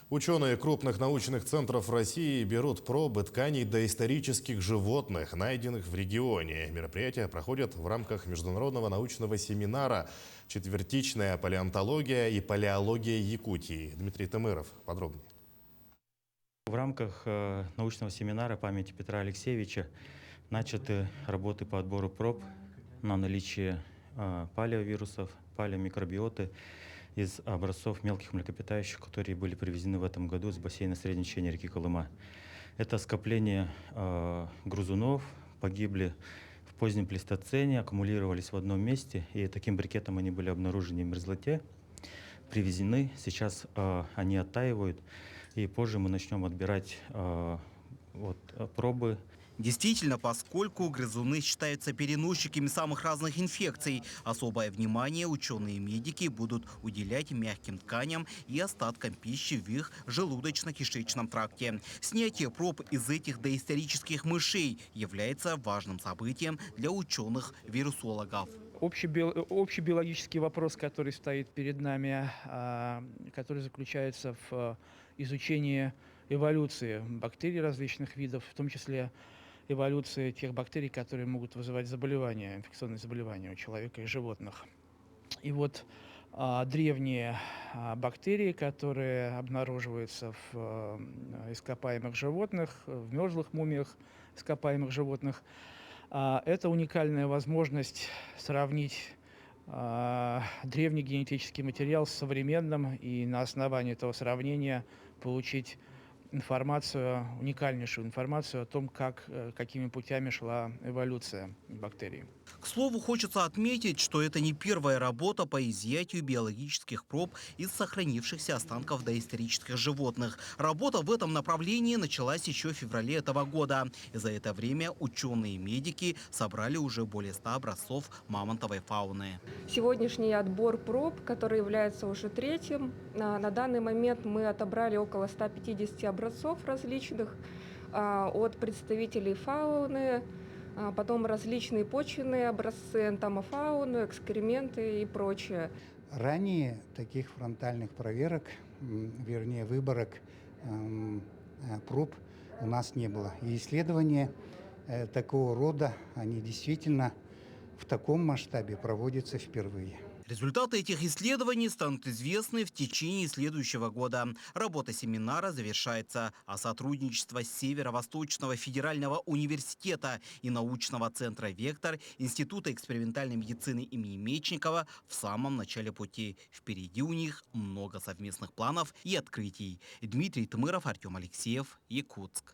Ученые крупных научных центров России берут пробы тканей доисторических животных, найденных в регионе. Мероприятие проходит в рамках международного научного семинара «Четвертичная палеонтология и палеология Якутии». Дмитрий Тымыров подробнее. В рамках научного семинара памяти Петра Алексеевича начаты работы по отбору проб на наличие палеовирусов, палеомикробиоты из образцов мелких млекопитающих, которые были привезены в этом году с бассейна средней течения реки Колыма. Это скопление грызунов, погибли в позднем плейстоцене, аккумулировались в одном месте, и таким брикетом они были обнаружены в мерзлоте, привезены. Сейчас они оттаивают, и позже мы начнем отбирать пробы. Действительно, поскольку грызуны считаются переносчиками самых разных инфекций, особое внимание ученые-медики будут уделять мягким тканям и остаткам пищи в их желудочно-кишечном тракте. Снятие проб из этих доисторических мышей является важным событием для ученых-вирусологов. Общий биологический вопрос, который стоит перед нами, который заключается в изучении эволюции бактерий различных видов, в том числе эволюции тех бактерий, которые могут вызывать заболевания, инфекционные заболевания у человека и животных. И вот древние бактерии, которые обнаруживаются в ископаемых животных, в мерзлых мумиях ископаемых животных, это уникальная возможность сравнить древний генетический материал с современным и на основании этого сравнения получить информацию, уникальнейшую информацию о том, какими путями шла эволюция бактерий. К слову, хочется отметить, что это не первая работа по изъятию биологических проб из сохранившихся останков доисторических животных. Работа в этом направлении началась еще в феврале этого года. И за это время ученые и медики собрали уже более 100 образцов мамонтовой фауны. Сегодняшний отбор проб, который является уже третьим, на данный момент мы отобрали около 150 образцов различных от представителей фауны, потом различные почвенные образцы, энтомофауны, экскременты и прочее. Ранее таких фронтальных проверок, вернее выборок проб у нас не было. И исследования такого рода, они действительно в таком масштабе проводятся впервые. Результаты этих исследований станут известны в течение следующего года. Работа семинара завершается, а сотрудничество Северо-Восточного федерального университета и научного центра «Вектор» Института экспериментальной медицины имени Мечникова в самом начале пути. Впереди у них много совместных планов и открытий. Дмитрий Тымыров, Артем Алексеев, Якутск.